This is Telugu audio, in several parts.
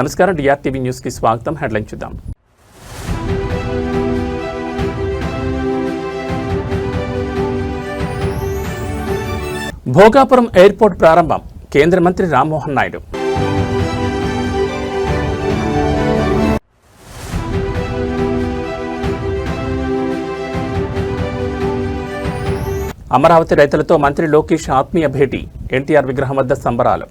నమస్కారం, డిఆర్టీవీ న్యూస్ కి స్వాగతం. హెడ్లైన్ చూద్దాం. భోగాపురం ఎయిర్పోర్ట్ ప్రారంభం. కేంద్ర మంత్రి రామ్మోహన్ నాయుడు. అమరావతి రైతులతో మంత్రి లోకేష్ ఆత్మీయ భేటీ. ఎన్టీఆర్ విగ్రహం వద్ద సంబరాలు.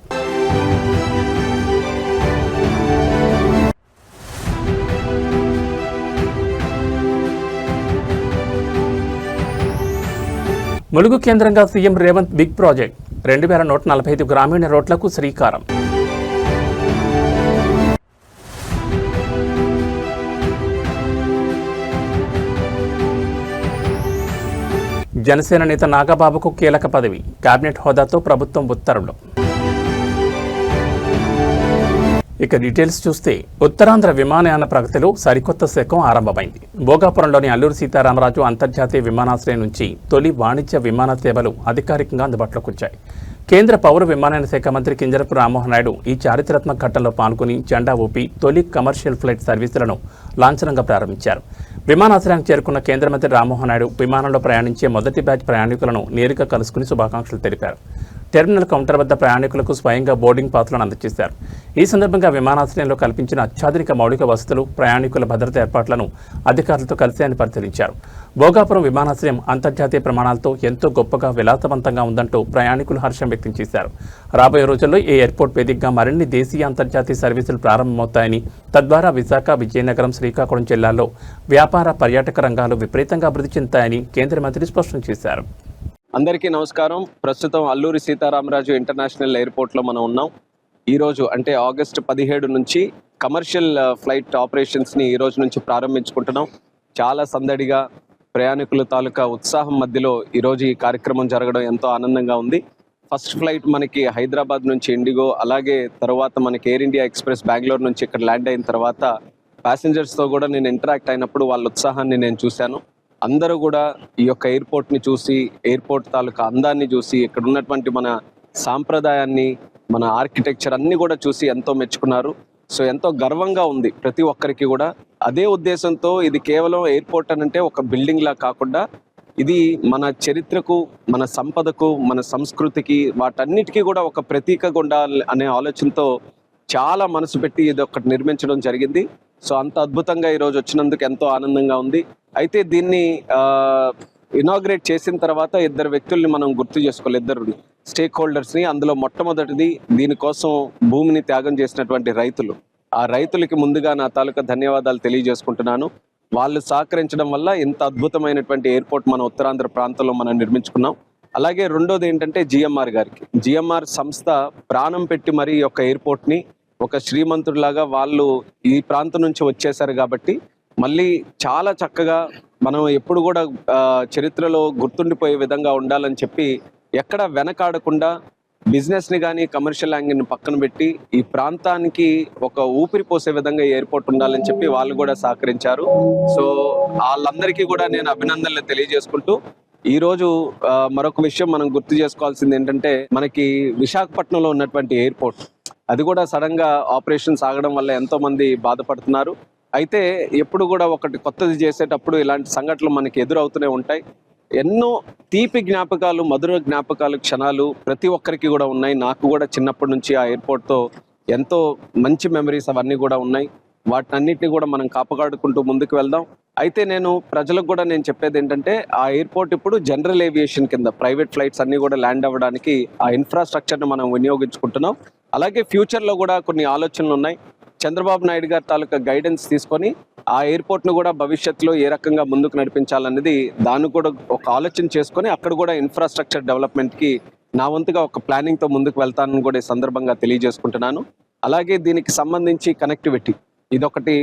ములుగు కేంద్రంగా సీఎం రేవంత్ బిగ్ ప్రాజెక్ట్. 2145 గ్రామీణ రోడ్లకు శ్రీకారం. జనసేన నేత నాగబాబుకు కీలక పదవి. కేబినెట్ హోదాతో ప్రభుత్వం ఉత్తర్వులు. ఇక డీటెయిల్స్ చూస్తే ఉత్తరాంధ్ర విమానయాన ప్రగతిలో సరికొత్త శకం ఆరంభమైంది. భోగాపురంలోని అల్లూరి సీతారామరాజు అంతర్జాతీయ విమానాశ్రయం నుంచి తొలి వాణిజ్య విమాన సేవలు అధికారికంగా అందుబాటులోకి వచ్చాయి. కేంద్ర పౌర విమానయాన శాఖ మంత్రి కింజరపు రామ్మోహన్ నాయుడు ఈ చారిత్రాత్మక ఘట్టంలో పాల్గొని జెండా ఊపి తొలి కమర్షియల్ ఫ్లైట్ సర్వీసులను లాంఛనంగా ప్రారంభించారు. విమానాశ్రయానికి చేరుకున్న కేంద్ర మంత్రి రామ్మోహన్ నాయుడు విమానంలో ప్రయాణించే మొదటి బ్యాచ్ ప్రయాణికులను నేరుగా కలుసుకుని శుభాకాంక్షలు తెలిపారు. టెర్మినల్ కౌంటర్ వద్ద ప్రయాణికులకు స్వయంగా బోర్డింగ్ పాస్లను అందజేశారు. ఈ సందర్భంగా విమానాశ్రయంలో కల్పించిన అత్యాధునిక మౌలిక వసతులు, ప్రయాణికుల భద్రతా ఏర్పాట్లను అధికారులతో కలిసి ఆయన పరిశీలించారు. భోగాపురం విమానాశ్రయం అంతర్జాతీయ ప్రమాణాలతో ఎంతో గొప్పగా విలాసవంతంగా ఉందంటూ ప్రయాణికులు హర్షం వ్యక్తం చేశారు. రాబోయే రోజుల్లో ఈ ఎయిర్పోర్ట్ వేదికగా మరిన్ని దేశీయ అంతర్జాతీయ సర్వీసులు ప్రారంభమవుతాయని, తద్వారా విశాఖ, విజయనగరం, శ్రీకాకుళం జిల్లాల్లో వ్యాపార, పర్యాటక రంగాలు విపరీతంగా అభివృద్ధి చెందుతాయని కేంద్ర మంత్రి స్పష్టం చేశారు. అందరికీ నమస్కారం. ప్రస్తుతం అల్లూరి సీతారామరాజు ఇంటర్నేషనల్ ఎయిర్పోర్ట్లో మనం ఉన్నాం. ఈరోజు అంటే ఆగస్టు 17 నుంచి కమర్షియల్ ఫ్లైట్ ఆపరేషన్స్ని ఈరోజు నుంచి ప్రారంభించుకుంటున్నాం. చాలా సందడిగా ప్రయాణికుల తాలూకా ఉత్సాహం మధ్యలో ఈరోజు ఈ కార్యక్రమం జరగడం ఎంతో ఆనందంగా ఉంది. ఫస్ట్ ఫ్లైట్ మనకి హైదరాబాద్ నుంచి ఇండిగో, అలాగే తర్వాత మనకి ఎయిర్ ఇండియా ఎక్స్ప్రెస్ బెంగళూరు నుంచి ఇక్కడ ల్యాండ్ అయిన తర్వాత ప్యాసింజర్స్తో కూడా నేను ఇంటరాక్ట్ అయినప్పుడు వాళ్ళ ఉత్సాహాన్ని నేను చూశాను. అందరూ కూడా ఈ యొక్క ఎయిర్పోర్ట్ని చూసి, ఎయిర్పోర్ట్ తాలూకా అందాన్ని చూసి, ఇక్కడ ఉన్నటువంటి మన సాంప్రదాయాన్ని, మన ఆర్కిటెక్చర్ అన్ని కూడా చూసి ఎంతో మెచ్చుకున్నారు. సో ఎంతో గర్వంగా ఉంది ప్రతి ఒక్కరికి కూడా. అదే ఉద్దేశంతో ఇది కేవలం ఎయిర్పోర్ట్ అనంటే ఒక బిల్డింగ్ లా కాకుండా ఇది మన చరిత్రకు, మన సంపదకు, మన సంస్కృతికి, వాటన్నిటికీ కూడా ఒక ప్రతీకగా ఉండాలి అనే ఆలోచనతో చాలా మనసు పెట్టి ఇది ఒకటి నిర్మించడం జరిగింది. సో అంత అద్భుతంగా ఈరోజు వచ్చినందుకు ఎంతో ఆనందంగా ఉంది. అయితే దీన్ని ఇనాగ్రేట్ చేసిన తర్వాత ఇద్దరు వ్యక్తుల్ని మనం గుర్తు చేసుకోవాలి, ఇద్దరు స్టేక్ హోల్డర్స్ని. అందులో మొట్టమొదటిది దీనికోసం భూమిని త్యాగం చేసినటువంటి రైతులు. ఆ రైతులకి ముందుగా నా తాలూకా ధన్యవాదాలు తెలియజేసుకుంటున్నాను. వాళ్ళు సహకరించడం వల్ల ఇంత అద్భుతమైనటువంటి ఎయిర్పోర్ట్ మన ఉత్తరాంధ్ర ప్రాంతంలో మనం నిర్మించుకున్నాం. అలాగే రెండోది ఏంటంటే జిఎంఆర్ గారికి, జిఎంఆర్ సంస్థ ప్రాణం పెట్టి మరి ఈ యొక్క ఎయిర్పోర్ట్ని ఒక శ్రీమంతుడిలాగా వాళ్ళు ఈ ప్రాంతం నుంచి వచ్చేసారు కాబట్టి మళ్ళీ చాలా చక్కగా మనం ఎప్పుడు కూడా చరిత్రలో గుర్తుండిపోయే విధంగా ఉండాలని చెప్పి ఎక్కడ వెనకాడకుండా బిజినెస్ని కానీ కమర్షియల్ యాంగిల్ని పక్కన పెట్టి ఈ ప్రాంతానికి ఒక ఊపిరి పోసే విధంగా ఎయిర్పోర్ట్ ఉండాలని చెప్పి వాళ్ళు కూడా సహకరించారు. సో వాళ్ళందరికీ కూడా నేను అభినందనలు తెలియజేసుకుంటూ ఈరోజు మరొక విషయం మనం గుర్తు చేసుకోవాల్సింది ఏంటంటే, మనకి విశాఖపట్నంలో ఉన్నటువంటి ఎయిర్పోర్ట్ అది కూడా సడన్ గా ఆపరేషన్ సాగడం వల్ల ఎంతో మంది బాధపడుతున్నారు. అయితే ఎప్పుడు కూడా ఒకటి కొత్తది చేసేటప్పుడు ఇలాంటి సంఘటనలు మనకి ఎదురవుతూనే ఉంటాయి. ఎన్నో తీపి జ్ఞాపకాలు, మధుర జ్ఞాపకాలు, క్షణాలు ప్రతి ఒక్కరికి కూడా ఉన్నాయి. నాకు కూడా చిన్నప్పటి నుంచి ఆ ఎయిర్పోర్ట్తో ఎంతో మంచి మెమరీస్ అవన్నీ కూడా ఉన్నాయి. వాటినన్నిటిని కూడా మనం కాపాడుకుంటూ ముందుకు వెళ్దాం. అయితే నేను ప్రజలకు కూడా నేను చెప్పేది ఏంటంటే, ఆ ఎయిర్పోర్ట్ ఇప్పుడు జనరల్ ఏవియేషన్ కింద ప్రైవేట్ ఫ్లైట్స్ అన్ని కూడా ల్యాండ్ అవ్వడానికి ఆ ఇన్ఫ్రాస్ట్రక్చర్ని మనం వినియోగించుకుంటున్నాం. అలాగే ఫ్యూచర్లో కూడా కొన్ని ఆలోచనలు ఉన్నాయి. చంద్రబాబు నాయుడు గారి తాలూకా గైడెన్స్ తీసుకొని ఆ ఎయిర్పోర్ట్ను కూడా భవిష్యత్తులో ఏ రకంగా ముందుకు నడిపించాలన్నది దాన్ని కూడా ఒక ఆలోచన చేసుకొని అక్కడ కూడా ఇన్ఫ్రాస్ట్రక్చర్ డెవలప్మెంట్కి నా వంతుగా ఒక ప్లానింగ్తో ముందుకు వెళ్తానని కూడా ఈ సందర్భంగా తెలియజేసుకుంటున్నాను. అలాగే దీనికి సంబంధించి కనెక్టివిటీ ఇదొకటి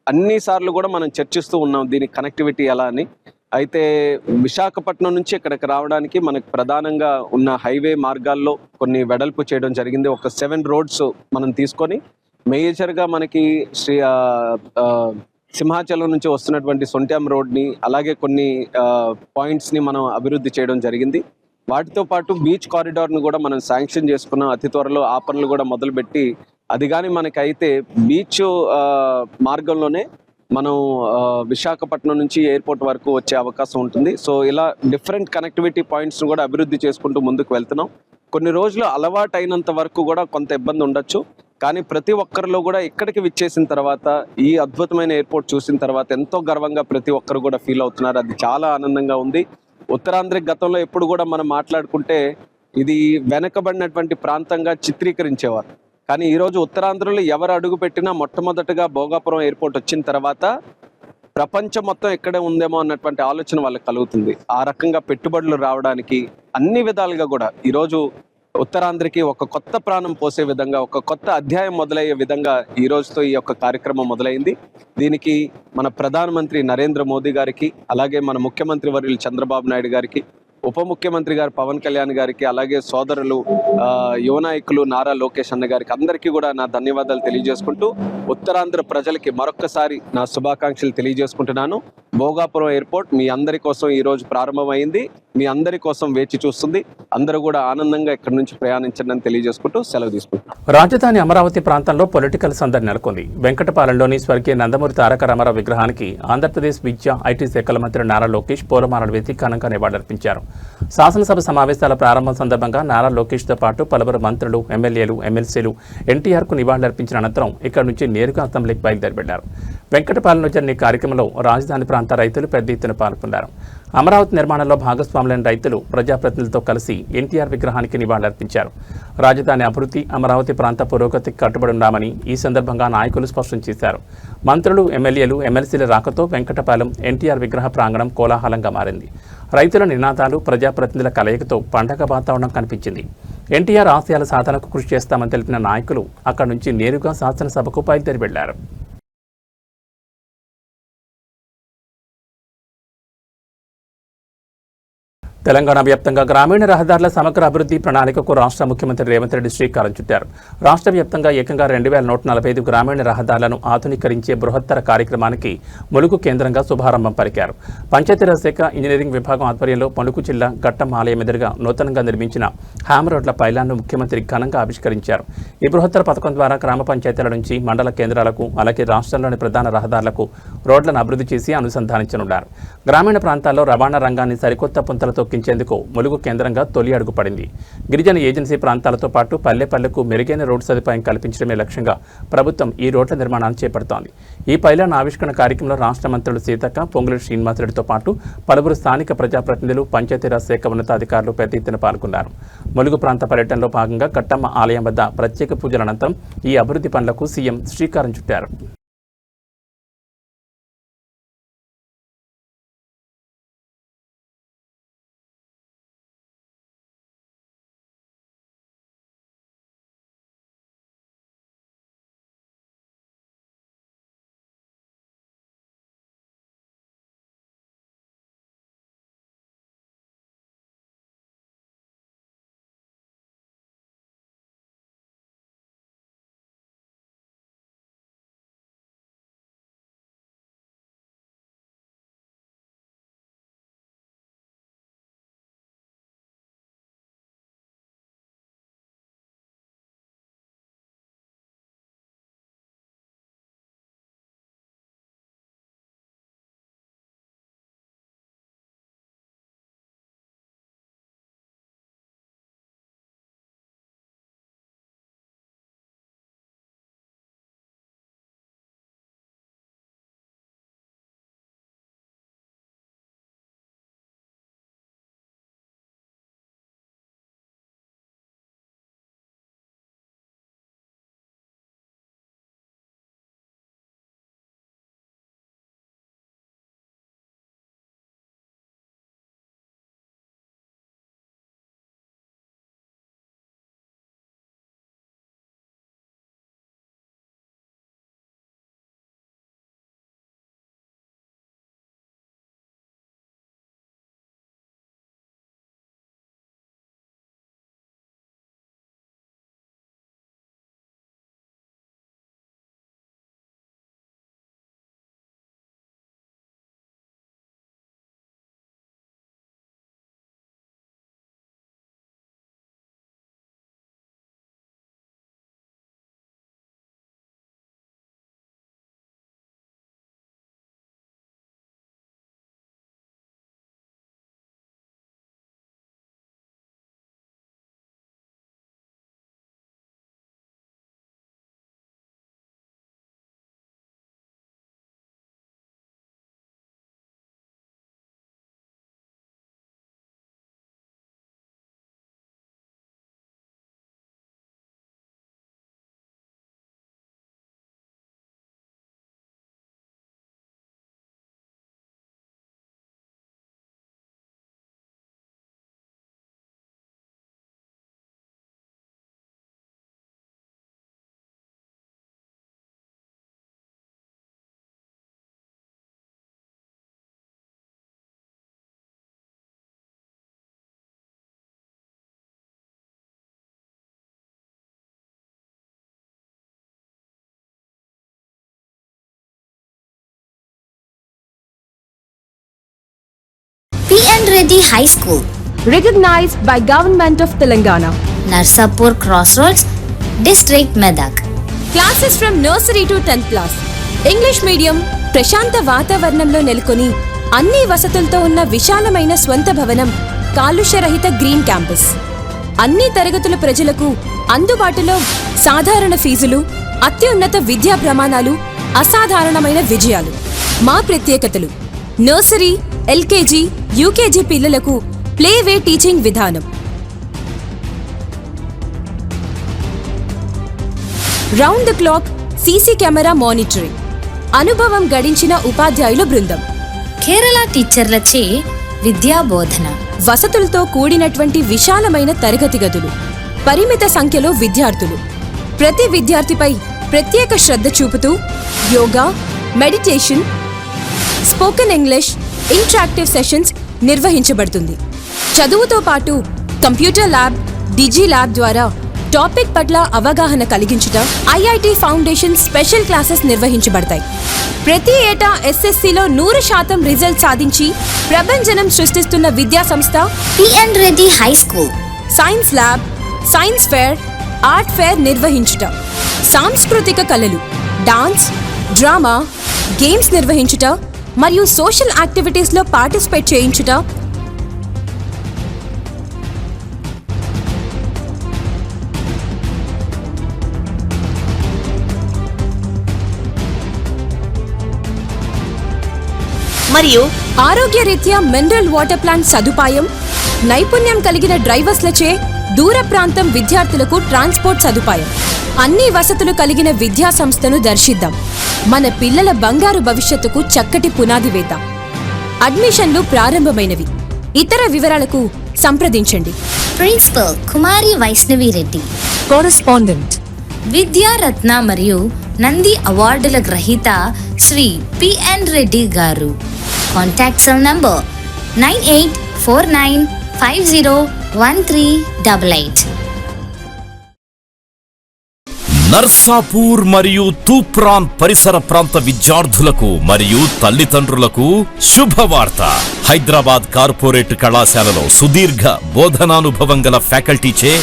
అన్నిసార్లు కూడా మనం చర్చిస్తూ ఉన్నాం, దీనికి కనెక్టివిటీ ఎలా అని. అయితే విశాఖపట్నం నుంచి ఇక్కడికి రావడానికి మనకు ప్రధానంగా ఉన్న హైవే మార్గాల్లో కొన్ని వెడల్పు చేయడం జరిగింది. ఒక 7 రోడ్స్ మనం తీసుకొని మేజర్గా మనకి సింహాచలం నుంచి వస్తున్నటువంటి సొంట్యాం రోడ్ని, అలాగే కొన్ని పాయింట్స్ని మనం అభివృద్ధి చేయడం జరిగింది. వాటితో పాటు బీచ్ కారిడార్ను కూడా మనం శాంక్షన్ చేసుకున్నాం. అతి త్వరలో ఆ పనులు కూడా మొదలుపెట్టి అది కానీ మనకైతే బీచ్ మార్గంలోనే మనం విశాఖపట్నం నుంచి ఎయిర్పోర్ట్ వరకు వచ్చే అవకాశం ఉంటుంది. సో ఇలా డిఫరెంట్ కనెక్టివిటీ పాయింట్స్ కూడా అభివృద్ధి చేసుకుంటూ ముందుకు వెళ్తున్నాం. కొన్ని రోజులు అలవాటు అయినంత వరకు కూడా కొంత ఇబ్బంది ఉండొచ్చు. కానీ ప్రతి ఒక్కరిలో కూడా ఇక్కడికి విచ్చేసిన తర్వాత ఈ అద్భుతమైన ఎయిర్పోర్ట్ చూసిన తర్వాత ఎంతో గర్వంగా ప్రతి ఒక్కరు కూడా ఫీల్ అవుతున్నారు. అది చాలా ఆనందంగా ఉంది. ఉత్తరాంధ్ర గతంలో ఎప్పుడు కూడా మనం మాట్లాడుకుంటే ఇది వెనకబడినటువంటి ప్రాంతంగా చిత్రీకరించేవారు. కానీ ఈరోజు ఉత్తరాంధ్రలో ఎవరు అడుగు పెట్టినా మొట్టమొదటిగా భోగాపురం ఎయిర్పోర్ట్ వచ్చిన తర్వాత ప్రపంచం మొత్తం ఇక్కడే ఉందేమో అన్నటువంటి ఆలోచన వాళ్ళకి కలుగుతుంది. ఆ రకంగా పెట్టుబడులు రావడానికి అన్ని విధాలుగా కూడా ఈరోజు ఉత్తరాంధ్రకి ఒక కొత్త ప్రాణం పోసే విధంగా, ఒక కొత్త అధ్యాయం మొదలయ్యే విధంగా ఈ రోజుతో ఈ యొక్క కార్యక్రమం మొదలైంది. దీనికి మన ప్రధానమంత్రి నరేంద్ర మోదీ గారికి, అలాగే మన ముఖ్యమంత్రి వర్యులు చంద్రబాబు నాయుడు గారికి, ఉప ముఖ్యమంత్రి గారు పవన్ కళ్యాణ్ గారికి, అలాగే సోదరులు యువ నాయకులు నారా లోకేష్ అన్న గారికి అందరికీ కూడా నా ధన్యవాదాలు తెలియజేసుకుంటూ ఉత్తరాంధ్ర ప్రజలకి మరొక్కసారి నా శుభాకాంక్షలు తెలియజేసుకుంటున్నాను. భోగాపురం ఎయిర్పోర్ట్ మీ అందరి కోసం ఈ రోజు ప్రారంభమైంది. మీ అందరి కోసం వేచి చూస్తుంది. అందరూ కూడా ఆనందంగా ఇక్కడి నుంచి ప్రయాణించండి అని తెలియజేసుకుంటూ సెలవు తీసుకుంటున్నాను. రాజధాని అమరావతి ప్రాంతంలో పొలిటికల్ సందడి నెలకొంది. వెంకటపాలెంలోని స్వర్గీయ నందమూరి తారక రామారావు విగ్రహానికి ఆంధ్రప్రదేశ్ విద్యా ఐటీ శాఖల మంత్రి నారా లోకేష్ పూలమాలలు వేసి ఘనంగా నివాళులర్పించారు. శాసనసభ సమావేశాల ప్రారంభం సందర్భంగా నారా లోకేష్తో పాటు పలువురు మంత్రులు, ఎమ్మెల్యేలు, ఎమ్మెల్సీలు ఎన్టీఆర్కు నివాళులర్పించిన అనంతరం ఇక్కడి నుంచి నేరుగా అసెంబ్లీకి బయలుదేరి వెళ్లారు. వెంకటపాలెంలో జరిగిన ఈ కార్యక్రమంలో రాజధాని ప్రాంత రైతులు పెద్ద ఎత్తున పాల్గొన్నారు. అమరావతి నిర్మాణంలో భాగస్వాములైన రైతులు ప్రజాప్రతినిధులతో కలిసి ఎన్టీఆర్ విగ్రహానికి నివాళులర్పించారు. రాజధాని అభివృద్ధి, అమరావతి ప్రాంత పురోగతికి కట్టుబడి ఉన్నామని ఈ సందర్భంగా నాయకులు స్పష్టం చేశారు. మంత్రులు, ఎమ్మెల్యేలు, ఎమ్మెల్సీల రాకతో వెంకటపాలెం ఎన్టీఆర్ విగ్రహ ప్రాంగణం కోలాహలంగా మారింది. రైతుల నినాదాలు, ప్రజాప్రతినిధుల కలయికతో పండగ వాతావరణం కనిపించింది. ఎన్టీఆర్ ఆశయాల సాధనకు కృషి చేస్తామని తెలిపిన నాయకులు అక్కడి నుంచి నేరుగా శాసనసభకు బయలుదేరి వెళ్లారు. తెలంగాణ వ్యాప్తంగా గ్రామీణ రహదారుల సమగ్ర అభివృద్ధి ప్రణాళికకు రాష్ట్ర ముఖ్యమంత్రి రేవంత్ రెడ్డి శ్రీకారం చుట్టారు. రాష్ట్ర వ్యాప్తంగా ఏకంగా 2145 గ్రామీణ రహదారులను ఆధునీకరించే బృహత్తర కార్యక్రమానికి ములుగు కేంద్రంగా శుభారంభం పలికారు. పంచాయతీరాజ్ శాఖ ఇంజనీరింగ్ విభాగం ఆధ్వర్యంలో ములుగు జిల్లా ఘట్టం ఆలయం ఎదురుగా నూతనంగా నిర్మించిన హ్యామ్ రోడ్ల పైలాన్ను ముఖ్యమంత్రి ఘనంగా ఆవిష్కరించారు. ఈ బృహత్తర పథకం ద్వారా గ్రామ పంచాయతీల నుంచి మండల కేంద్రాలకు, అలాగే రాష్ట్రంలోని ప్రధాన రహదారులకు రోడ్లను అభివృద్ధి చేసి అనుసంధానించనున్నారు. గ్రామీణ ప్రాంతాల్లో రవాణా రంగాన్ని సరికొత్త పుంతలతో ంచేందుకు ములుగు కేంద్రంగా తొలి అడుగు పడింది. గిరిజన ఏజెన్సీ ప్రాంతాలతో పాటు పల్లె-పల్లెకు మెరుగైన రోడ్డు సదుపాయం కల్పించడమే లక్ష్యంగా ప్రభుత్వం ఈ రోడ్ల నిర్మాణాన్ని చేపడుతోంది. ఈ పైలాన్ ఆవిష్కరణ కార్యక్రమంలో రాష్ట్ర మంత్రులు సీతక్క, పొంగులేటి శ్రీనివాసరెడ్డితో పాటు పలువురు స్థానిక ప్రజాప్రతినిధులు, పంచాయతీరాజ్ శాఖ ఉన్నతాధికారులు పెద్ద ఎత్తున పాల్గొన్నారు. ములుగు ప్రాంత పర్యటనలో భాగంగా కట్టమ్మ ఆలయం వద్ద ప్రత్యేక పూజల అనంతరం ఈ అభివృద్ధి పనులకు సీఎం శ్రీకారం చుట్టారు. P.N. Reddy High School, recognized by Government of Telangana. Narsapur Crossroads, District Medak. Classes from nursery to 10th class. English medium, ప్రశాంత వాతావరణంలో నెలకొని అన్ని వసతులతో ఉన్న విశాలమైన స్వంత భవనం, కాలుష్యరహిత గ్రీన్ క్యాంపస్. అన్ని తరగతుల ప్రజలకు అందుబాటులో సాధారణ ఫీజులు, అత్యున్నత విద్యా ప్రమాణాలు, అసాధారణమైన విజయాలు. మా ప్రత్యేకతలు: నర్సరీ, ఎల్కేజీ, యూకేజీ పిల్లలకు ప్లేవే టీచింగ్ విధానం, round the clock CC camera monitoring, అనుభవం గడించిన ఉపాధ్యాయుల బృందం, కేరళ టీచర్లచే విద్యా బోధన, వసతులతో కూడినటువంటి విశాలమైన తరగతి గదులు, పరిమిత సంఖ్యలో విద్యార్థులు. ప్రతి విద్యార్థిపై ప్రత్యేక శ్రద్ధ చూపుతూ yoga, meditation, spoken English, interactive sessions నిర్వహించబడుతుంది. చదువుతో పాటు కంప్యూటర్ ల్యాబ్, డిజీ ల్యాబ్ ద్వారా టాపిక్ పట్ల అవగాహన కలిగించడం, ఐఐటి ఫౌండేషన్ స్పెషల్ క్లాసెస్ నిర్వహించబడతాయి. ప్రతి ఏటా ఎస్ఎస్సిలో 100% రిజల్ట్ సాధించి ప్రభంజనం సృష్టిస్తున్న విద్యా సంస్థ P.N. Reddy High School. Science lab, science fair, art fair నిర్వహించుట, సాంస్కృతిక కళలు, డాన్స్, డ్రామా, గేమ్స్ నిర్వహించుట మరియు సోషల్ యాక్టివిటీస్లో పార్టిసిపేట్ చేయించుట, మరియు ఆరోగ్యరీత్యా మినరల్ వాటర్ ప్లాంట్ సదుపాయం, నైపుణ్యం కలిగిన డ్రైవర్స్లచే దూర ప్రాంతం విద్యార్థులకు ట్రాన్స్పోర్ట్ సదుపాయం. అన్ని వసతులు కలిగిన విద్యా సంస్థను దర్శిద్దాం. మన పిల్లల బంగారు భవిష్యత్తుకు చక్కటి పునాది వేద్దాం. అడ్మిషన్లు ప్రారంభమైనవి. ఇతర వివరాలకు సంప్రదించండి. Principal కుమారి వైష్ణవి రెడ్డి. కరెస్పాండెంట్ విద్యారత్న మరియు నంది అవార్డుల గ్రహీత శ్రీ P.N. రెడ్డి గారు. Contact cell number 9849501388. నర్సాపూర్ మరియు తూప్రాన్ పరిసర ప్రాంత విద్యార్థులకు మరియు తల్లిదండ్రులకు శుభవార్త. హైదరాబాద్ కార్పొరేట్ కళాశాలలో సుదీర్ఘ బోధనానుభవం గల ఫ్యాకల్టీచే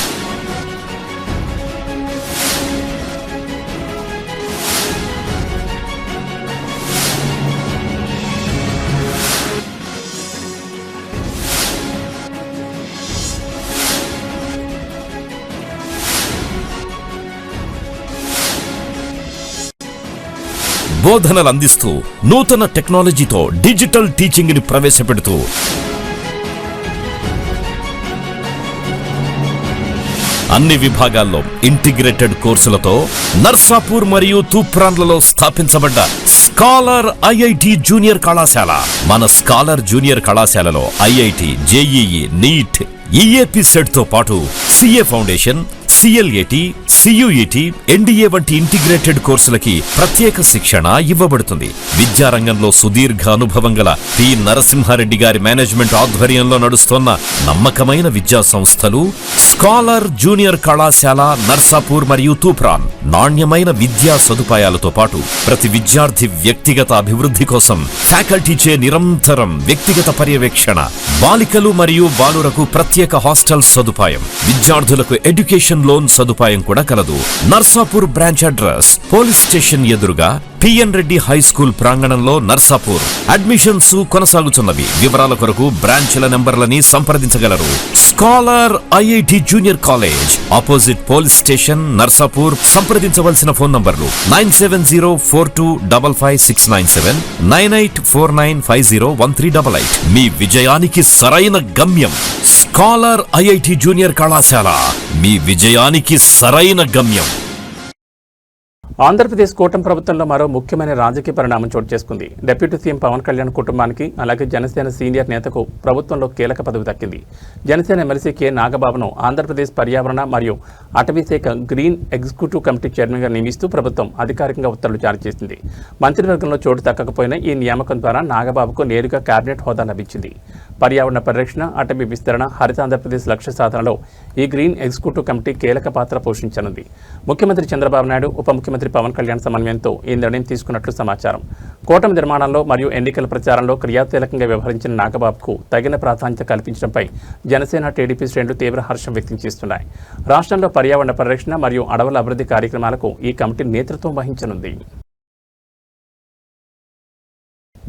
బోధనలు అందిస్తూ నూతన టెక్నాలజీతో డిజిటల్ టీచింగ్ ని ప్రవేశపెడుతూ అన్ని విభాగాల్లో ఇంటిగ్రేటెడ్ కోర్సులతో నర్సాపూర్ మరియు తూప్రాన్లలో స్థాపించబడ్డ స్కాలర్ ఐఐటి జూనియర్ కళాశాల. మన స్కాలర్ జూనియర్ కళాశాలలో IIT, JEE, NEET, EAPCET తో పాటు CA foundation, CLAT, CUET, NDA వంటి ఇంటిగ్రేటెడ్ కోర్సులకి ప్రత్యేక శిక్షణ ఇవ్వబడుతుంది. విద్యారంగంలో సుదీర్ఘ అనుభవం గల పి నరసింహారెడ్డి గారి మేనేజ్మెంట్ ఆధ్వర్యంలో నడుస్తున్న నమ్మకమైన విద్యా సంస్థలు స్కాలర్ జూనియర్ కళాశాల నర్సాపూర్ మరియు తూప్రాన్. నాణ్యమైన విద్యా సదుపాయాలతో పాటు ప్రతి విద్యార్థి వ్యక్తిగత అభివృద్ధి కోసం ఫ్యాకల్టీచే నిరంతరం వ్యక్తిగత పర్యవేక్షణ, బాలికలు మరియు బాలురకు ప్రత్యేక హాస్టల్ సదుపాయం, విద్యార్థులకు ఎడ్యుకేషన్ లోన్ సదుపాయం కూడా కలదు. Narsapur branch address police station ఎదురుగా P.N. రెడ్డి హై స్కూల్ ప్రాంగణంలో నర్సాపూర్. అడ్మిషన్స్ కొనసాగుతున్నవి. వివరాల కొరకు బ్రాంచ్ల నెంబర్లని సంప్రదించగలరు. Scholar IIT junior college opposite police station Narsapur. సంప్రదించవలసిన ఫోన్ నంబర్లు 9704255697, 9849501388. మీ విజయానికి సరైన గమ్యం స్కాలర్ ఐఐటి జూనియర్ కళాశాల. మీ విజయానికి సరైన గమ్యం. ఆంధ్రప్రదేశ్ కూటమి ప్రభుత్వంలో మరో ముఖ్యమైన రాజకీయ పరిణామం చోటు చేసుకుంది. డిప్యూటీ సీఎం పవన్ కళ్యాణ్ కుటుంబానికి, అలాగే జనసేన సీనియర్ నేతకు ప్రభుత్వంలో కీలక పదవి దక్కింది. జనసేన ఎమ్మెల్సీ కె నాగబాబును ఆంధ్రప్రదేశ్ పర్యావరణ మరియు అటవీశాఖ గ్రీన్ ఎగ్జిక్యూటివ్ కమిటీ చైర్మన్గా నియమిస్తూ ప్రభుత్వం అధికారికంగా ఉత్తర్వులు జారీ చేసింది. మంత్రివర్గంలో చోటు దక్కకపోయినా ఈ నియామకం ద్వారా నాగబాబుకు నేరుగా కేబినెట్ హోదా లభించింది. పర్యావరణ పరిరక్షణ, అటవీ విస్తరణ, హరిత ఆంధ్రప్రదేశ్ లక్ష్య సాధనలో ఈ గ్రీన్ ఎగ్జిక్యూటివ్ కమిటీ కీలక పాత్ర పోషించనుంది. ముఖ్యమంత్రి చంద్రబాబు నాయుడు, ఉప ముఖ్యమంత్రి పవన్ కళ్యాణ్ సమన్వయంతో ఈ నిర్ణయం తీసుకున్నట్లు సమాచారం. కూటమి నిర్మాణంలో మరియు ఎన్నికల ప్రచారంలో క్రియాశీలకంగా వ్యవహరించిన నాగబాబుకు తగిన ప్రాధాన్యత కల్పించడంపై జనసేన టీడీపీ శ్రేణులు తీవ్ర హర్షం వ్యక్తం చేస్తున్నాయి. రాష్ట్రంలో పర్యావరణ పరిరక్షణ మరియు అడవుల అభివృద్ధి కార్యక్రమాలకు ఈ కమిటీ నేతృత్వం వహించనుంది.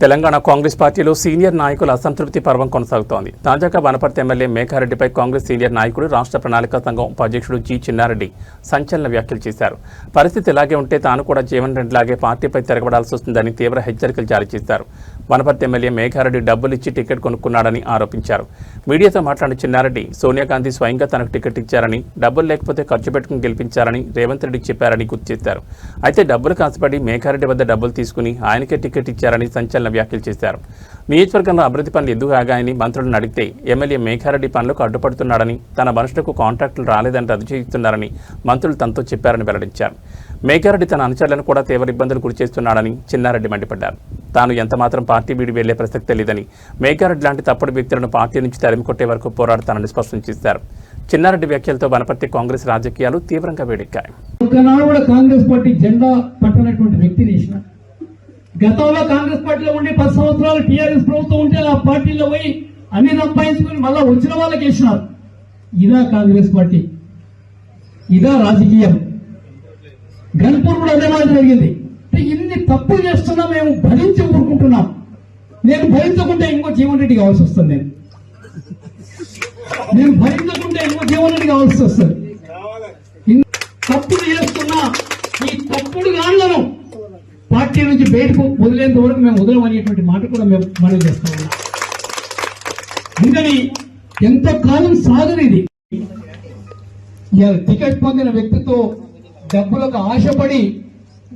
తెలంగాణ కాంగ్రెస్ పార్టీలో సీనియర్ నాయకుల అసంతృప్తి పర్వం కొనసాగుతోంది. తాజాగా వనపర్తి ఎమ్మెల్యే మేఘారెడ్డిపై కాంగ్రెస్ సీనియర్ నాయకుడు రాష్ట్ర ప్రణాళికా సంఘం ఉపాధ్యక్షుడు జి చిన్నారెడ్డి సంచలన వ్యాఖ్యలు చేశారు. పరిస్థితి ఇలాగే ఉంటే తాను కూడా జీవన్ రెడ్డిలాగే పార్టీపై తిరగబడాల్సి వస్తుందని తీవ్ర హెచ్చరికలు జారీ చేశారు. వనపర్తి ఎమ్మెల్యే మేఘారెడ్డి డబ్బులు ఇచ్చి టికెట్ కొనుక్కున్నాడని ఆరోపించారు. మీడియాతో మాట్లాడిన చిన్నారెడ్డి సోనియా గాంధీ స్వయంగా తనకు టికెట్ ఇచ్చారని, డబ్బులు లేకపోతే ఖర్చు పెట్టుకుని గెలిపించారని రేవంత్ రెడ్డికి చెప్పారని గుర్తు చేశారు. అయితే డబ్బులు కాసుపడి మేఘారెడ్డి వద్ద డబ్బులు తీసుకుని ఆయనకే టికెట్ ఇచ్చారని సంచలన వ్యాఖ్యలు చేశారు. నియోజకవర్గంలో అభివృద్ధి పనులు ఎందుకు ఆగాయని మంత్రులను అడిగితే ఎమ్మెల్యే మేఘారెడ్డి పనులకు అడ్డుపడుతున్నాడని, తన మనుషులకు కాంట్రాక్టులు రాలేదని రద్దు చేయిస్తున్నారని మంత్రులు తనతో చెప్పారని వెల్లడించారు. మేఘారెడ్డి తన అనుచరులను కూడా తీవ్ర ఇబ్బందులు గురిచేస్తున్నాడని చిన్నారెడ్డి మండిపడ్డారు. తాను ఎంతమాత్రం పార్టీ వీడి వెళ్లే ప్రసక్తే లేదని, మేఘారెడ్డి లాంటి తప్పుడు వ్యక్తులను పార్టీ నుంచి తరిమి కొట్టే వరకు పోరాడతానని స్పష్టం చేశారు. చిన్నారెడ్డి వ్యాఖ్యలతో వనపర్తి కాంగ్రెస్ రాజకీయాలు తీవ్రంగా వేడెక్కాయి. కాంగ్రెస్ పార్టీ జెండా పట్టనటువంటి వ్యక్తిని చేసిన గతంలో కాంగ్రెస్ పార్టీలో ఉండి 10 సంవత్సరాలు టీఆర్ఎస్ ప్రభుత్వం ఉంటే ఆ పార్టీలో పోయి అన్ని సంపాదించుకుని మళ్ళా వచ్చిన వాళ్ళకి వేసినారు. ఇదా కాంగ్రెస్ పార్టీ, ఇదా రాజకీయం. గన్పూర్ కూడా అదే మాట జరిగింది. ఇన్ని తప్పులు చేస్తున్నా మేము భరించి ఊరుకుంటున్నాం. నేను భరించకుంటే ఇంకో జీవన్ రెడ్డి కావాల్సి వస్తుంది. నేను భరించకుంటే ఇంకో జీవన్ రెడ్డి కావాల్సి వస్తుంది. తప్పులు చేస్తున్నా ఈ తప్పుడు గాళ్లను పార్టీ నుంచి బయటకు వదిలేంత వరకు మేము వదలమనేటువంటి మాట కూడా మేము మనం చేస్తా ఉన్నాం. అందుకని ఎంతకాలం సాగనిది టికెట్ పొందిన వ్యక్తితో డబ్బులకు ఆశపడి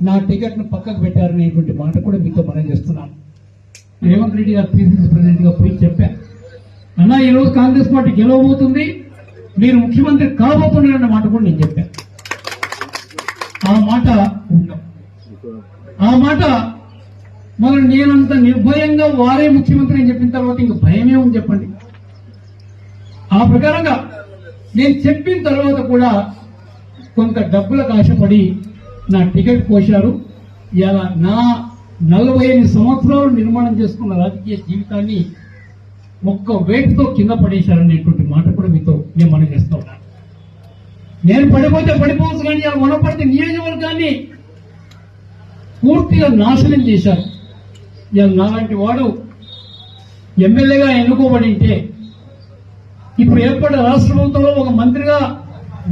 నా టికెట్ ను పక్కకు పెట్టారనేటువంటి మాట కూడా మీతో మనం చేస్తున్నాను. రేవంత్ రెడ్డి గారు పిసిసి ప్రెసిడెంట్ గా పోయి చెప్పా, అన్నా ఈరోజు కాంగ్రెస్ పార్టీ గెలవబోతుంది, మీరు ముఖ్యమంత్రి కాబోతున్నారన్న మాట కూడా నేను చెప్పాను. ఆ మాట మనం నేనంత నిర్భయంగా వారే ముఖ్యమంత్రి అని చెప్పిన తర్వాత ఇంక భయమే ఉంది చెప్పండి. ఆ ప్రకారంగా నేను చెప్పిన తర్వాత కూడా కొంత డబ్బులకు ఆశపడి నా టికెట్ కోశారు. ఇలా నా 45 సంవత్సరాలు నిర్మాణం చేసుకున్న రాజకీయ జీవితాన్ని ఒక్క వేటుతో కింద పడేశారనేటువంటి మాట కూడా మీతో నేను మనం చేస్తా ఉన్నాను. నేను పడిపోతే పడిపోవచ్చు, కానీ ఆ వనపర్తి నియోజకవర్గాన్ని పూర్తిగా నాశనం చేశారు. నాలాంటి వాడు ఎమ్మెల్యేగా ఎన్నుకోబడింటే, ఇప్పుడు ఏర్పడిన రాష్ట్ర ప్రభుత్వంలో ఒక మంత్రిగా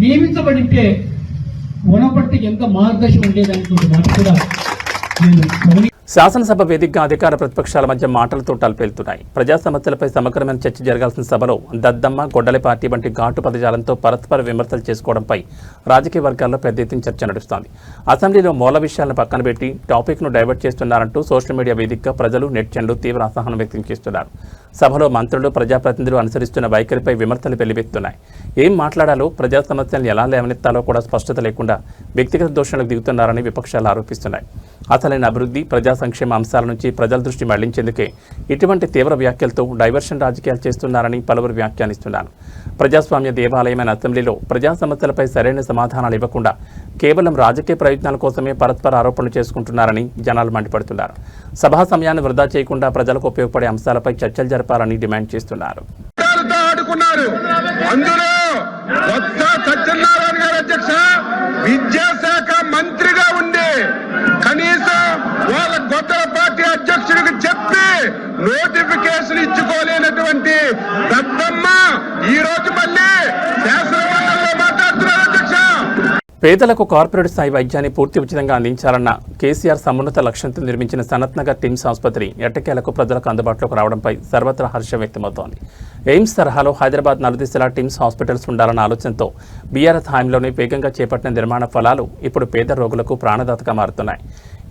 నియమించబడింటే వనపర్తికి ఎంత మార్గదర్శనం ఉండేదనేటువంటి మాట కూడా నేను శాసనసభ వేదికగా అధికార ప్రతిపక్షాల మధ్య మాటలతో తలపేలుతున్నాయి. ప్రజా సమస్యలపై సమగ్రమైన చర్చ జరగాల్సిన సభలో దద్దమ్మ, గొడ్డలి పార్టీ వంటి ఘాటు పదజాలంతో పరస్పర విమర్శలు చేసుకోవడంపై రాజకీయ వర్గాల్లో పెద్ద ఎత్తున చర్చ నడుస్తోంది. అసెంబ్లీలో మూల విషయాలను పక్కన పెట్టి టాపిక్ను డైవర్ట్ చేస్తున్నారంటూ సోషల్ మీడియా వేదికగా ప్రజలు, నెటిజన్లు తీవ్ర అసహనం వ్యక్తం చేస్తున్నారు. సభలో మంత్రులు, ప్రజాప్రతినిధులు అనుసరిస్తున్న వైఖరిపై విమర్శలు వెల్లువెత్తున్నాయి. ఏం మాట్లాడాలో, ప్రజా సమస్యలను ఎలా లేవనెత్తాలో కూడా స్పష్టత లేకుండా వ్యక్తిగత దోషణలకు దిగుతున్నారని విపక్షాలు ఆరోపిస్తున్నాయి. అసలైన అభివృద్ధి, ప్రజా సంక్షేమ అంశాల నుంచి ప్రజల దృష్టి మళ్లించేందుకే ఇటువంటి తీవ్ర వ్యాఖ్యలతో డైవర్షన్ రాజకీయాలు చేస్తున్నారని పలువురు వ్యాఖ్యానిస్తున్నారు. ప్రజాస్వామ్య దేవాలయమైన అసెంబ్లీలో ప్రజా సమస్యలపై సరైన సమాధానాలు ఇవ్వకుండా కేవలం రాజకీయ ప్రయోజనాల కోసమే పరస్పర ఆరోపణలు చేసుకుంటున్నారని జనాలు మండిపడుతున్నారు. సభా సమయాన్ని వృధా చేయకుండా ప్రజలకు ఉపయోగపడే అంశాలపై చర్చలు జరపాలని డిమాండ్ చేస్తున్నారు. విద్యాశాఖ మంత్రిగా ఉండి కనీసం వాళ్ళ కొత్త పార్టీ అధ్యక్షుడికి చెప్పి నోటిఫికేషన్ ఇచ్చుకోలేనటువంటి దద్దమ్మ ఈ రోజు మళ్ళీ శాసనమండలిలో మాట్లాడుతున్నారు. అధ్యక్ష, పేదలకు కార్పొరేట్ స్థాయి వైద్యాన్ని పూర్తి ఉచితంగా అందించాలన్న కేసీఆర్ సమున్నత లక్ష్యంతో నిర్మించిన సనత్ నగర్ టిమ్స్ ఆసుపత్రి ఎట్టకేలకు ప్రజలకు అందుబాటులోకి రావడంపై సర్వత్రా హర్షం వ్యక్తమవుతోంది. ఎయిమ్స్ తరహాలో హైదరాబాద్ నలుదిశలా టిమ్స్ హాస్పిటల్స్ ఉండాలన్న ఆలోచనతో బీఆర్ఎస్ హాయంలోనే వేగంగా చేపట్టిన నిర్మాణ ఫలాలు ఇప్పుడు పేద రోగులకు ప్రాణదాతగా మారుతున్నాయి.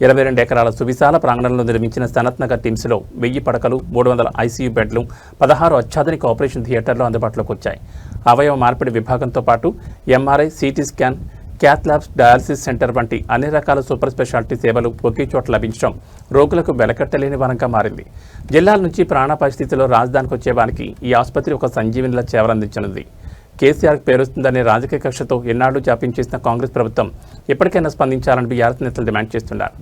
22 ఎకరాల సువిశాల ప్రాంగణంలో నిర్మించిన సనత్ నగర్ టిమ్స్లో 1000 పడకలు, 300 ఐసీయూ బెడ్లు, 16 అత్యాధునిక ఆపరేషన్ థియేటర్లు అందుబాటులోకి వచ్చాయి. అవయవ మార్పిడి విభాగంతో పాటు MRI, CT scan, cath labs, dialysis centre వంటి అన్ని రకాల సూపర్ స్పెషాలిటీ సేవలు ఒకే చోట లభించడం రోగులకు వెలకట్టలేని వరంగా మారింది. జిల్లాల నుంచి ప్రాణాపాయ స్థితిలో రాజధానికి వచ్చేవానికి ఈ ఆసుపత్రి ఒక సంజీవినిలా సేవలందించనుంది. కేసీఆర్ పేరుస్తుందనే రాజకీయ కక్షతో ఎన్నాళ్లు జాప్యం చేసిన కాంగ్రెస్ ప్రభుత్వం ఇప్పటికైనా స్పందించాలని బీఆర్ఎస్ నేతలు డిమాండ్ చేస్తున్నారు.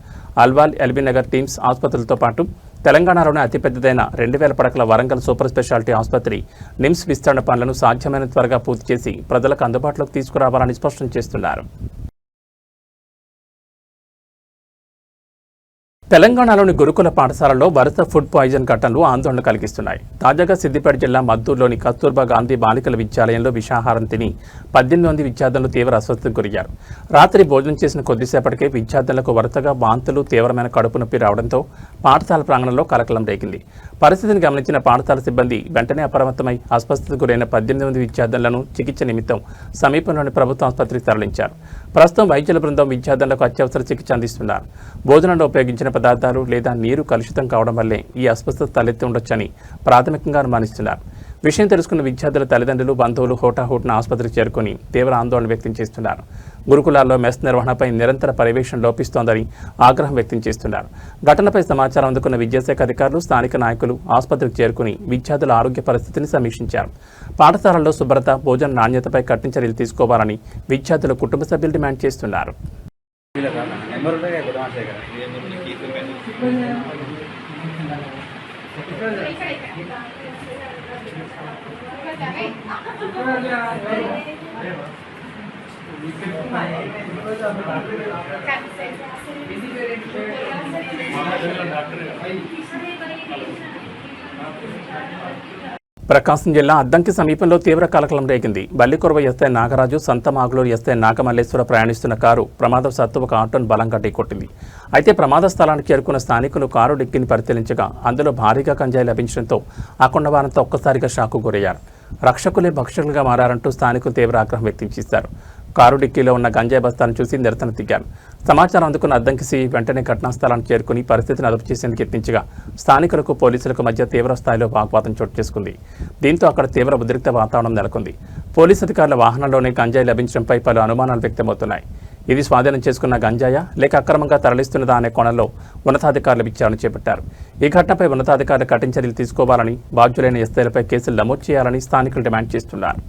అల్వాల్, ఎల్బీనగర్ టీమ్స్ ఆసుపత్రులతో పాటు తెలంగాణలోని అతిపెద్దదైన 2000 పడకల వరంగల్ సూపర్ స్పెషాలిటీ ఆసుపత్రి నిమ్స్ విస్తరణ పనులను సాధ్యమైన త్వరగా పూర్తి చేసి ప్రజలకు అందుబాటులోకి తీసుకురావాలని స్పష్టం చేస్తున్నారు. తెలంగాణలోని గురుకుల పాఠశాలలో వరుస ఫుడ్ పాయిజన్ ఘటనలు ఆందోళన కలిగిస్తున్నాయి. తాజాగా సిద్దిపేట జిల్లా మద్దూరులోని కస్తూర్బా గాంధీ బాలికల విద్యాలయంలో విషాహారం తిని 18 మంది విద్యార్థులు తీవ్ర అస్వస్థతకు గురయ్యారు. రాత్రి భోజనం చేసిన కొద్దిసేపటికే విద్యార్థులకు వరుసగా వాంతులు, తీవ్రమైన కడుపు నొప్పి రావడంతో పాఠశాల ప్రాంగణంలో కలకలం రేగింది. పరిస్థితిని గమనించిన పాఠశాల సిబ్బంది వెంటనే అప్రమత్తమై అస్వస్థతకు గురైన 18 మంది విద్యార్థులను చికిత్స నిమిత్తం సమీపంలోని ప్రభుత్వ ఆసుపత్రికి తరలించారు. ప్రస్తుతం వైద్యుల బృందం విద్యార్థులకు అత్యవసర చికిత్స అందిస్తున్నారు. భోజనంలో ఉపయోగించిన పదార్థాలు లేదా నీరు కలుషితం కావడం వల్లే ఈ అస్వస్థత తలెత్తి ఉండొచ్చని ప్రాథమికంగా అనుమానిస్తున్నారు. విషయం తెలుసుకున్న విద్యార్థుల తల్లిదండ్రులు, బంధువులు హోటాహోట్న ఆసుపత్రికి చేరుకుని తీవ్ర ఆందోళన వ్యక్తం చేస్తున్నారు. గురుకులాల్లో మెస్ నిర్వహణపై నిరంతర పర్యవేక్షణ లోపిస్తోందని ఆగ్రహం వ్యక్తం చేస్తున్నారు. ఘటనపై సమాచారం అందుకున్న విద్యాశాఖ అధికారులు, స్థానిక నాయకులు ఆసుపత్రికి చేరుకుని విద్యార్థుల ఆరోగ్య పరిస్థితిని సమీక్షించారు. పాఠశాలల్లో శుభ్రత, భోజన నాణ్యతపై కఠిన చర్యలు తీసుకోవాలని విద్యార్థుల కుటుంబ సభ్యులు డిమాండ్ చేస్తున్నారు. ప్రకాశం జిల్లా అద్దంకి సమీపంలో తీవ్ర కలకలం రేగింది. బల్లికొరవ ఎస్ఐ నాగరాజు, సంతమాగులూరు ఎస్ఐ నాగమల్లేశ్వర ప్రయాణిస్తున్న కారు ప్రమాదవశాత్తు ఒక ఆటోను బలంగా ఢీకొట్టింది. అయితే ప్రమాద స్థలానికి చేరుకున్న స్థానికులు కారు డిక్కీని పరిశీలించగా అందులో భారీగా గంజాయి లభించడంతో అక్కడ వారంతా ఒక్కసారిగా షాకు గురయ్యారు. రక్షకులే భక్షకులుగా మారారంటూ స్థానికులు తీవ్ర ఆగ్రహం వ్యక్తం చేశారు. కారు డిక్కీలో ఉన్న గంజాయి బస్తాను చూసి నిరసన దిగారు. సమాచారం అందుకున్న అద్దంకి సిఐ వెంటనే ఘటనా స్థలానికి చేరుకుని పరిస్థితిని అదుపు చేసేందుకు యత్నించగా స్థానికులకు, పోలీసులకు మధ్య తీవ్ర స్థాయిలో వాగ్వాదం చోటు చేసుకుంది. దీంతో అక్కడ తీవ్ర ఉద్రిక్త వాతావరణం నెలకొంది. పోలీసు అధికారుల వాహనంలోనే గంజాయి లభించడంపై పలు అనుమానాలు వ్యక్తమవుతున్నాయి. ఇది స్వాధీనం చేసుకున్న గంజాయా లేక అక్రమంగా తరలిస్తున్నదా అనే కోణంలో ఉన్నతాధికారులు విచారణ చేపట్టారు. ఈ ఘటనపై ఉన్నతాధికారులు కఠిన చర్యలు తీసుకోవాలని, బాధ్యులైన ఎస్ఐలపై కేసులు నమోదు చేయాలని స్థానికులు డిమాండ్ చేస్తున్నారు.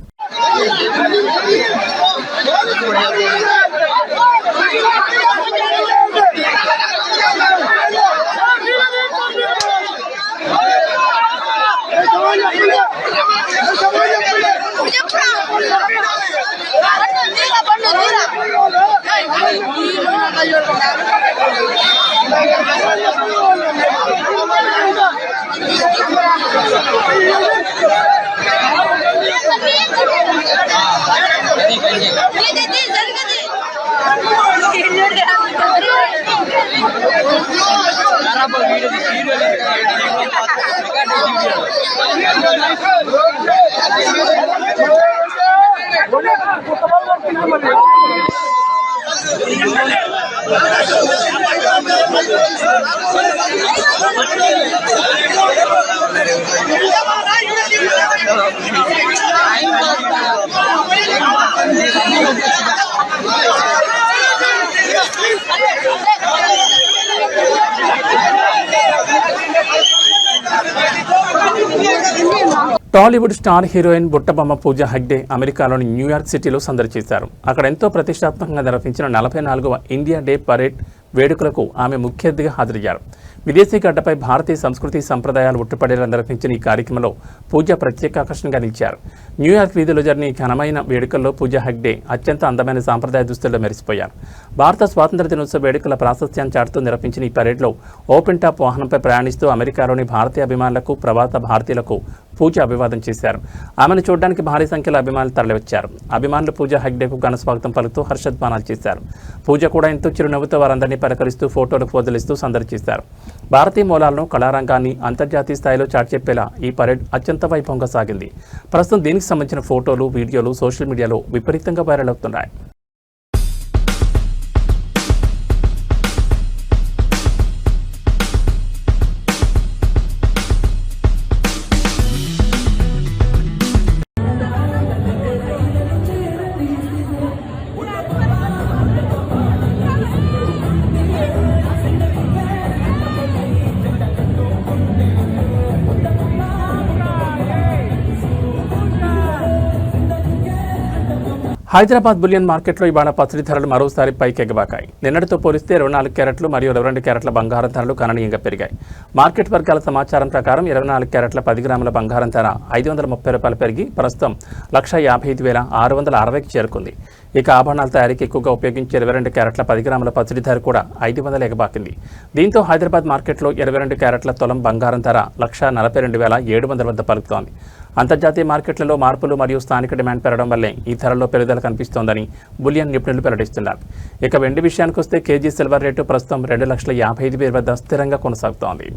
టాలీవుడ్ స్టార్ హీరోయిన్ బుట్టబొమ్మ పూజా హెగ్డే అమెరికాలోని న్యూయార్క్ సిటీలో సందడి చేశారు. అక్కడ ఎంతో ప్రతిష్టాత్మకంగా నిర్వహించిన 44వ ఇండియా డే పరేడ్ వేడుకలకు ఆమె ముఖ్య అతిథిగా హాజరయ్యారు. విదేశీ గడ్డపై భారతీయ సంస్కృతి సంప్రదాయాలు ఉట్టిపడేలా నిర్వహించిన ఈ కార్యక్రమంలో పూజ ప్రత్యేక ఆకర్షణగా నిలిచారు. న్యూయార్క్ వీధిలో జరిగిన ఈ ఘనమైన వేడుకల్లో పూజా హెగ్డే అత్యంత అందమైన సాంప్రదాయ దుస్తుల్లో మెరిసిపోయారు. భారత స్వాతంత్ర్య దినోత్సవ వేడుకల ప్రాశస్త్యాన్ని చాటుతూ నిర్వహించిన ఈ పరేడ్లో ఓపెన్ టాప్ వాహనంపై ప్రయాణిస్తూ అమెరికాలోని భారతీయ అభిమానులకు, ప్రవాస భారతీయులకు పూజ అభివాదం చేశారు. ఆమెను చూడడానికి భారీ సంఖ్యలో అభిమానులు తరలివచ్చారు. అభిమానులు పూజా హెగ్డేకు ఘన స్వాగతం పలుకుతూ హర్షధ్వానాలు చేశారు. పూజ కూడా ఎంతో చిరునవ్వుతో వారందరినీ పలకరిస్తూ ఫోటోలు పోజులిస్తూ సందడి చేశారు. భారతీయ మూలాలను, కళారంగాన్ని అంతర్జాతీయ స్థాయిలో చాటిచెప్పేలా ఈ పరేడ్ అత్యంత వైభవంగా సాగింది. ప్రస్తుతం దీనికి సంబంధించిన ఫోటోలు, వీడియోలు సోషల్ మీడియాలో విపరీతంగా వైరల్ అవుతున్నాయి. హైదరాబాద్ బులియన్ మార్కెట్లో ఇవాళ పసిడి ధరలు మరోసారి పైకెగబాకాయి. నిన్నటితో పోలిస్తే 24 క్యారెట్లు మరియు 22 క్యారెట్ల బంగారం ధరలు గణనీయంగా పెరిగాయి. మార్కెట్ వర్గాల సమాచారం ప్రకారం 24 క్యారెట్ల 10 గ్రాముల బంగారం ధర ₹530 పెరిగి ప్రస్తుతం 1,55,660కి చేరుకుంది. ఇక ఆభరణాల తయారీకి ఎక్కువగా ఉపయోగించే 22 క్యారెట్ల 10 గ్రాముల పసిడి ధర కూడా 500 ఎగబాకింది. దీంతో హైదరాబాద్ మార్కెట్లో 22 క్యారెట్ల తులం బంగారం ధర 1,42,700 వద్ద పలుకుతోంది. అంతర్జాతీయ మార్కెట్లలో మార్పులు మరియు స్థానిక డిమాండ్ పెరగడం వల్లే ఈ ధరల్లో పెరుగుదల కనిపిస్తోందని బులియన్ నిపుణులు వెల్లడిస్తున్నారు. ఇక వెండి విషయానికి వస్తే కేజీ సిల్వర్ రేటు ప్రస్తుతం 2,55,000 వద్ద స్థిరంగా కొనసాగుతోంది.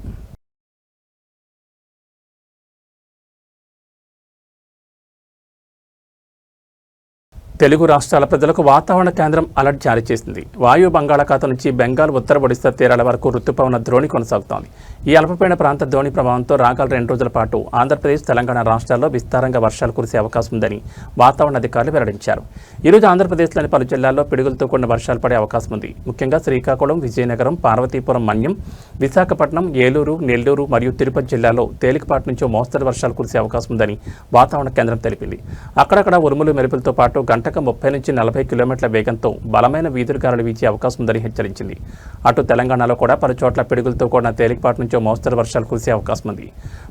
తెలుగు రాష్ట్రాల ప్రజలకు వాతావరణ కేంద్రం అలర్ట్ జారీ చేసింది. వాయు బంగాళాఖాతం నుంచి బెంగాల్ ఉత్తర ఒడిశా తీరాల వరకు రుతుపవన ద్రోణి కొనసాగుతోంది. ఈ అల్పపీడన ప్రాంత ద్రోణి ప్రభావంతో రాగల 2 రోజుల పాటు ఆంధ్రప్రదేశ్, తెలంగాణ రాష్ట్రాల్లో విస్తారంగా వర్షాలు కురిసే అవకాశం ఉందని వాతావరణ అధికారులు వెల్లడించారు. ఈరోజు ఆంధ్రప్రదేశ్లోని పలు జిల్లాల్లో పిడుగులతో కూడిన వర్షాలు పడే అవకాశం ఉంది. ముఖ్యంగా శ్రీకాకుళం, విజయనగరం, పార్వతీపురం, మన్యం, విశాఖపట్నం, ఏలూరు, నెల్లూరు మరియు తిరుపతి జిల్లాల్లో తేలికపాటి నుంచి మోస్తరు వర్షాలు కురిసే అవకాశం ఉందని వాతావరణ కేంద్రం తెలిపింది. అక్కడక్కడ ఉరుములు మెరుపులతో పాటు గంటకు 30 నుంచి 40 కిలోమీటర్ల వేగంతో బలమైన వీధురుగాలులు వీచే అవకాశం ఉందని హెచ్చరించింది. అటు తెలంగాణలో కూడా పలు చోట్ల పిడుగులతో కూడిన తేలికపాటి నుంచి మోస్తరు వర్షాలు కురిసే అవకాశం ఉంది.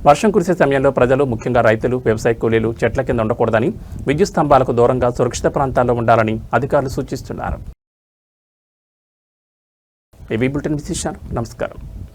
వర్షం కురిసే సమయంలో ప్రజలు, ముఖ్యంగా రైతులు, వ్యవసాయ కూలీలు చెట్ల కింద ఉండకూడదని, విద్యుత్ స్తంభాలకు దూరంగా సురక్షిత ప్రాంతాల్లో ఉండాలని అధికారులు సూచిస్తున్నారు. ఏబీ బులెటిన్ విశేషాలు. నమస్కారం.